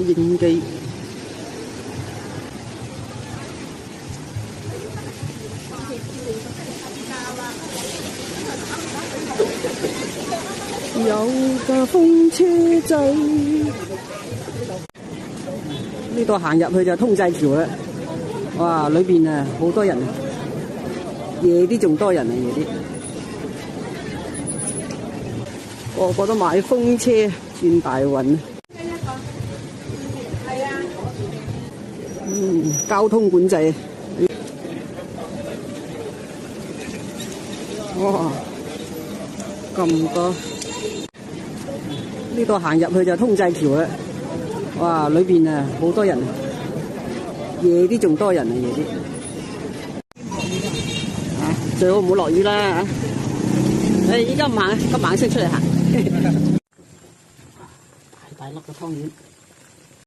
應記。有架風車仔，呢度行入去就通濟橋啦。哇，裏邊啊好多人啊，夜啲仲多人啊，夜啲個個都買風車轉大運。交通管制。哇，咁多。呢度行入去就通濟橋啦。哇，裏邊啊好多人啊，夜啲仲多人啊，夜啲。最好唔好落雨啦。依家唔行，今晚先出嚟行。大粒嘅湯圓。